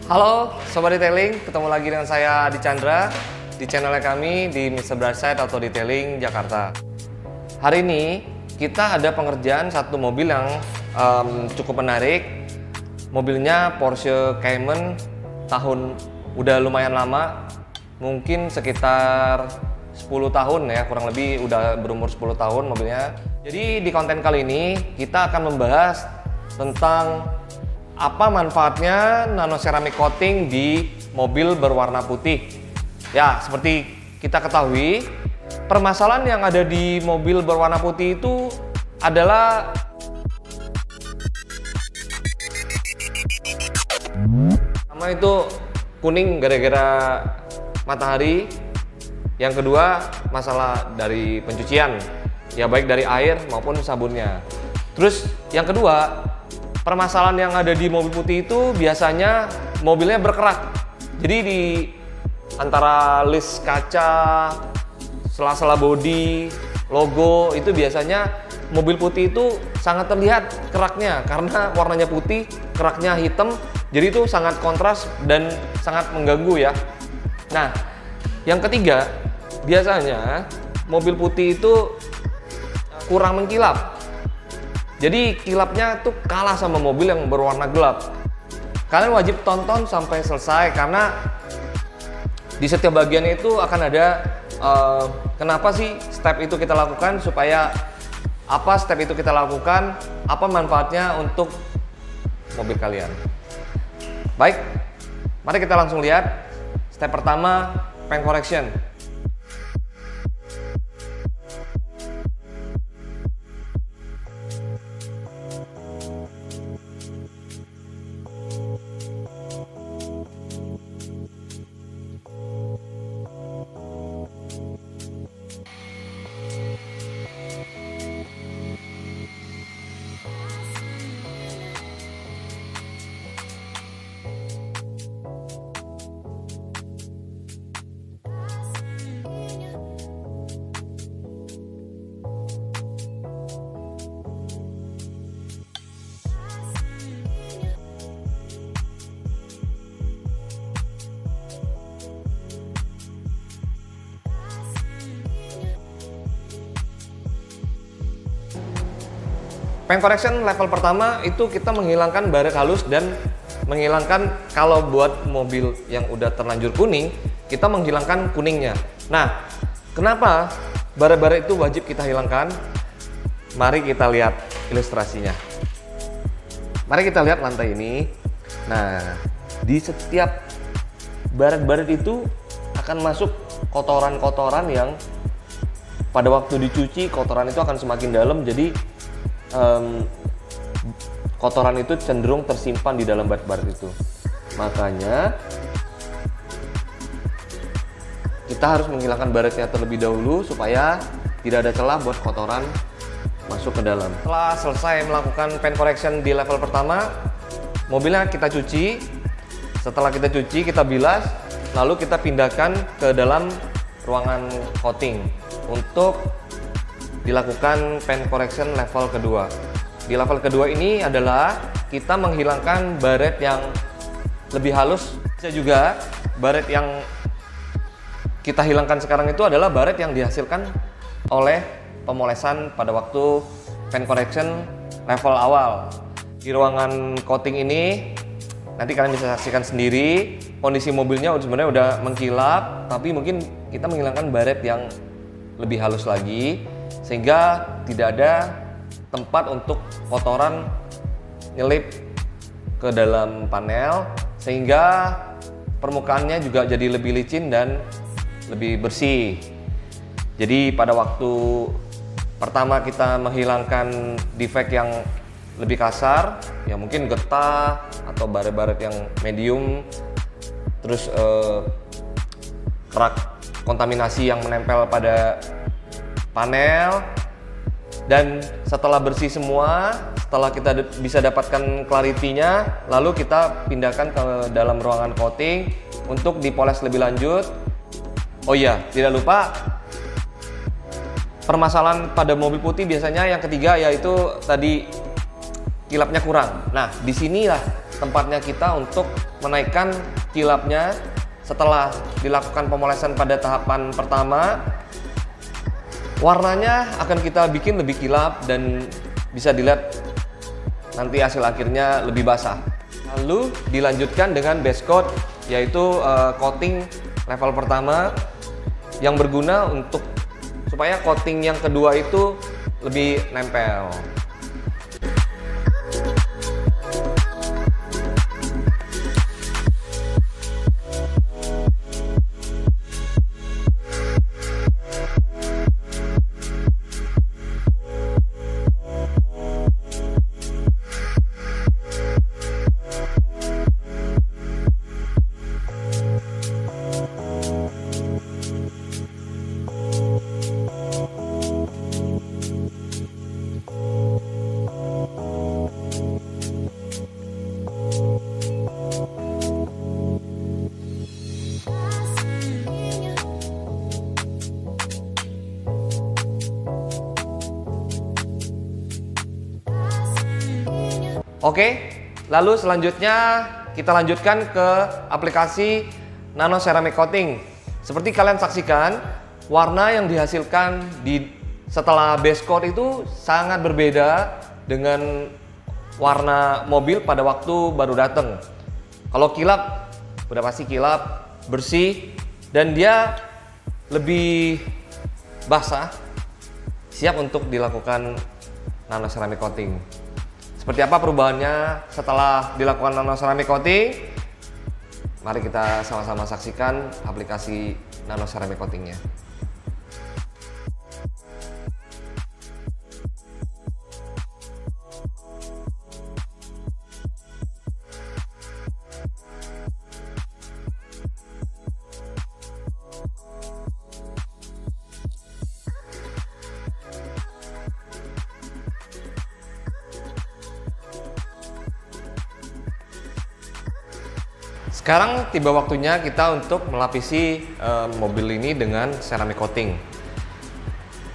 Halo Sobat Detailing, ketemu lagi dengan saya Adi Chandra di channel kami di Mr. Brightside Auto Detailing Jakarta. Hari ini kita ada pengerjaan satu mobil yang cukup menarik. Mobilnya Porsche Cayman, tahun udah lumayan lama, mungkin sekitar 10 tahun ya, kurang lebih udah berumur 10 tahun mobilnya. Jadi di konten kali ini kita akan membahas tentang apa manfaatnya nano ceramic coating di mobil berwarna putih. Ya, seperti kita ketahui, permasalahan yang ada di mobil berwarna putih itu adalah pertama itu kuning gara-gara matahari. Yang kedua, masalah dari pencucian, ya baik dari air maupun sabunnya. Terus yang kedua, permasalahan yang ada di mobil putih itu biasanya mobilnya berkerak. Jadi di antara list kaca, sela-sela bodi, logo itu biasanya mobil putih itu sangat terlihat keraknya karena warnanya putih, keraknya hitam. Jadi itu sangat kontras dan sangat mengganggu ya. Nah, yang ketiga, biasanya mobil putih itu kurang mengkilap. Jadi kilapnya tuh kalah sama mobil yang berwarna gelap. Kalian wajib tonton sampai selesai karena di setiap bagian itu akan ada kenapa sih step itu kita lakukan, supaya apa step itu kita lakukan, apa manfaatnya untuk mobil kalian. Baik, mari kita langsung lihat. Step pertama, paint correction. Paint correction level pertama itu kita menghilangkan baret halus dan menghilangkan, kalau buat mobil yang udah terlanjur kuning, kita menghilangkan kuningnya. Nah, kenapa baret-baret itu wajib kita hilangkan? Mari kita lihat ilustrasinya. Mari kita lihat lantai ini. Nah, di setiap baret-baret itu akan masuk kotoran-kotoran yang pada waktu dicuci kotoran itu akan semakin dalam, jadi kotoran itu cenderung tersimpan di dalam baret-baret itu. Makanya kita harus menghilangkan baretnya terlebih dahulu supaya tidak ada celah buat kotoran masuk ke dalam. Setelah selesai melakukan paint correction di level pertama, mobilnya kita cuci. Setelah kita cuci, kita bilas, lalu kita pindahkan ke dalam ruangan coating untuk dilakukan paint correction level kedua. Di level kedua ini adalah kita menghilangkan baret yang lebih halus. Bisa juga baret yang kita hilangkan sekarang itu adalah baret yang dihasilkan oleh pemolesan pada waktu paint correction level awal. Di ruangan coating ini nanti kalian bisa saksikan sendiri, kondisi mobilnya sebenarnya udah mengkilap, tapi mungkin kita menghilangkan baret yang lebih halus lagi, sehingga tidak ada tempat untuk kotoran nyelip ke dalam panel, sehingga permukaannya juga jadi lebih licin dan lebih bersih. Jadi pada waktu pertama kita menghilangkan defect yang lebih kasar, ya mungkin getah atau baret-baret yang medium, terus kerak kontaminasi yang menempel pada panel, dan setelah bersih semua, setelah kita bisa dapatkan clarity-nya, lalu kita pindahkan ke dalam ruangan coating untuk dipoles lebih lanjut. Oh iya, tidak lupa permasalahan pada mobil putih biasanya yang ketiga yaitu tadi kilapnya kurang. Nah, disinilah tempatnya kita untuk menaikkan kilapnya setelah dilakukan pemolesan pada tahapan pertama. Warnanya akan kita bikin lebih kilap dan bisa dilihat nanti hasil akhirnya lebih basah. Lalu dilanjutkan dengan base coat, yaitu coating level pertama yang berguna untuk supaya coating yang kedua itu lebih nempel. Oke, lalu selanjutnya kita lanjutkan ke aplikasi nano ceramic coating. Seperti kalian saksikan, warna yang dihasilkan setelah base coat itu sangat berbeda dengan warna mobil pada waktu baru datang. Kalau kilap, udah pasti kilap, bersih, dan dia lebih basah, siap untuk dilakukan nano ceramic coating. Seperti apa perubahannya setelah dilakukan nano ceramic coating? Mari kita sama-sama saksikan aplikasi nano ceramic coatingnya. Sekarang tiba waktunya kita untuk melapisi mobil ini dengan ceramic coating.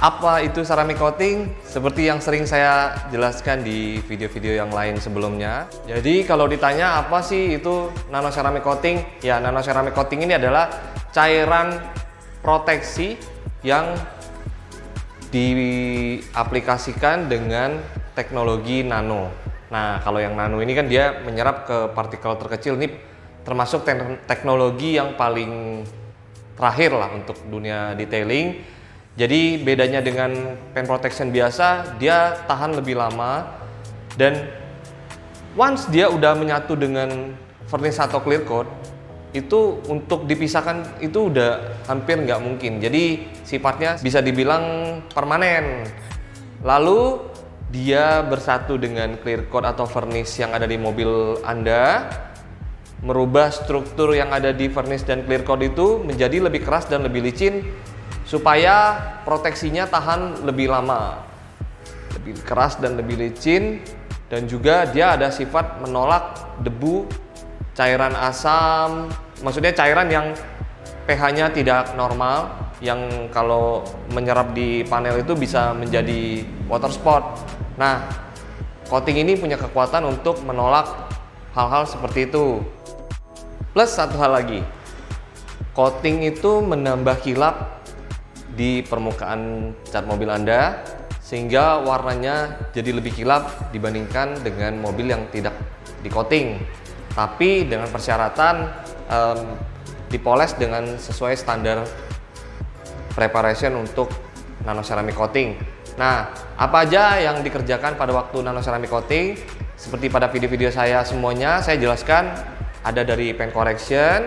Apa itu ceramic coating? Seperti yang sering saya jelaskan di video-video yang lain sebelumnya. Jadi kalau ditanya apa sih itu nano ceramic coating? Ya, nano ceramic coating ini adalah cairan proteksi yang diaplikasikan dengan teknologi nano. Nah, kalau yang nano ini kan dia menyerap ke partikel terkecil, ini termasuk teknologi yang paling terakhir lah untuk dunia detailing. Jadi bedanya dengan paint protection biasa, dia tahan lebih lama, dan once dia udah menyatu dengan varnish atau clear coat, itu untuk dipisahkan itu udah hampir nggak mungkin. Jadi sifatnya bisa dibilang permanen. Lalu dia bersatu dengan clear coat atau varnish yang ada di mobil Anda, merubah struktur yang ada di varnish dan clear coat itu menjadi lebih keras dan lebih licin supaya proteksinya tahan lebih lama, lebih keras dan lebih licin, dan juga dia ada sifat menolak debu, cairan asam, maksudnya cairan yang pH-nya tidak normal, yang kalau menyerap di panel itu bisa menjadi water spot. Nah, coating ini punya kekuatan untuk menolak hal-hal seperti itu. Plus satu hal lagi, coating itu menambah kilap di permukaan cat mobil Anda sehingga warnanya jadi lebih kilap dibandingkan dengan mobil yang tidak di coating. Tapi dengan persyaratan dipoles dengan sesuai standar preparation untuk nano ceramic coating. Nah, apa aja yang dikerjakan pada waktu nano ceramic coating? Seperti pada video-video saya semuanya saya jelaskan. Ada dari paint correction,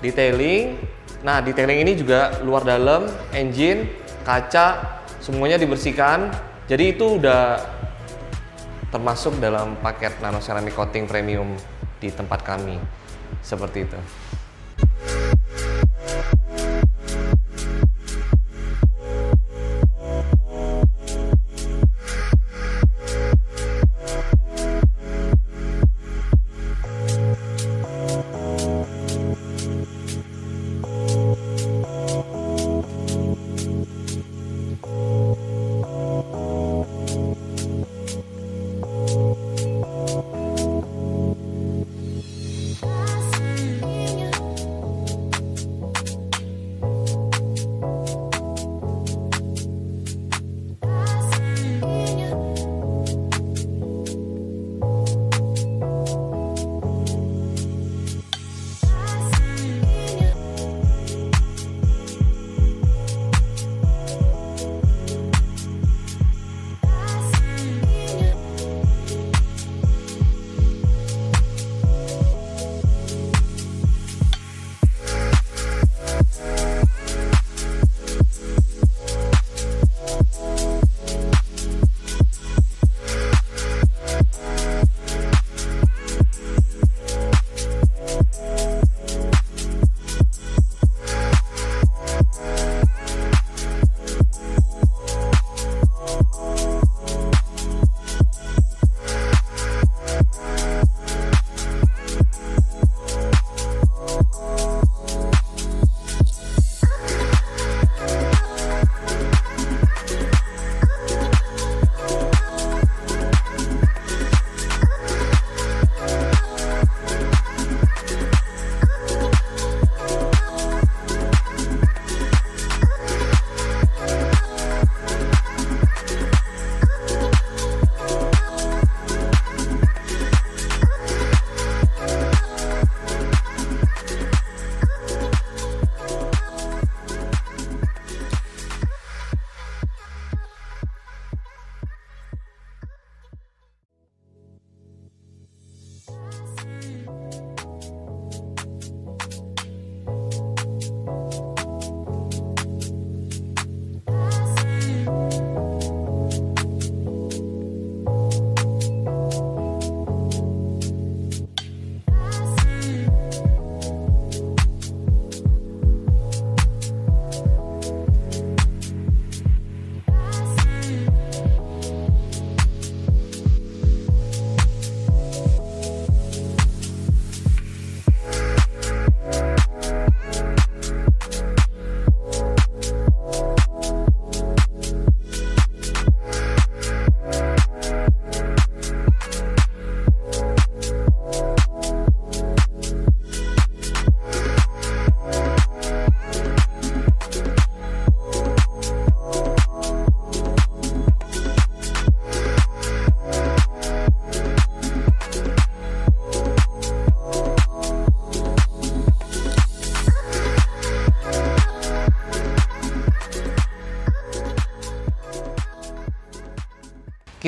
detailing. Nah, detailing ini juga luar dalam, engine, kaca, semuanya dibersihkan. Jadi itu udah termasuk dalam paket nano ceramic coating premium di tempat kami. Seperti itu.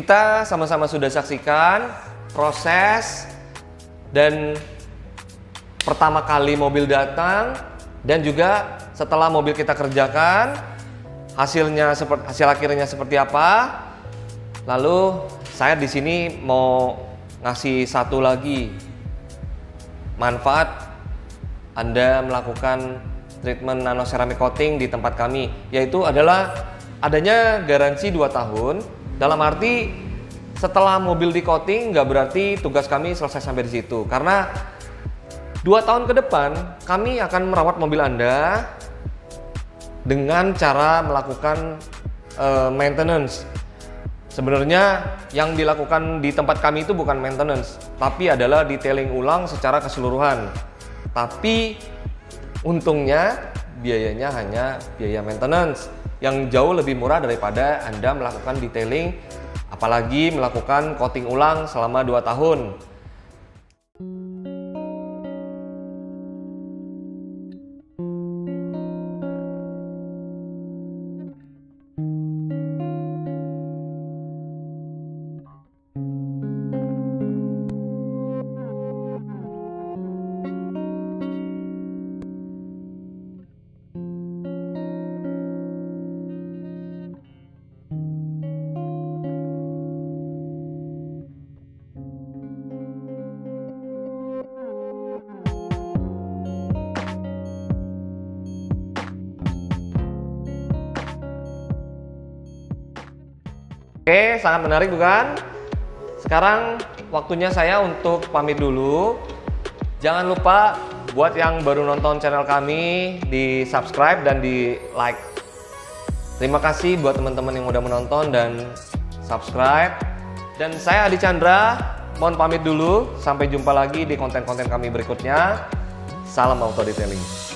kita sama-sama sudah saksikan proses dan pertama kali mobil datang, dan juga setelah mobil kita kerjakan hasil akhirnya seperti apa. Lalu saya di sini mau ngasih satu lagi manfaat Anda melakukan treatment nano ceramic coating di tempat kami, yaitu adalah adanya garansi 2 tahun. Dalam arti setelah mobil di coating nggak berarti tugas kami selesai sampai di situ, karena 2 tahun ke depan kami akan merawat mobil Anda dengan cara melakukan maintenance. Sebenarnya yang dilakukan di tempat kami itu bukan maintenance, tapi adalah detailing ulang secara keseluruhan. Tapi untungnya biayanya hanya biaya maintenance yang jauh lebih murah daripada Anda melakukan detailing, apalagi melakukan coating ulang selama 2 tahun. Oke, sangat menarik bukan? Sekarang waktunya saya untuk pamit dulu. Jangan lupa buat yang baru nonton channel kami, di subscribe dan di like. Terima kasih buat teman-teman yang udah menonton dan subscribe. Dan saya Adi Chandra, mohon pamit dulu. Sampai jumpa lagi di konten-konten kami berikutnya. Salam auto detailing.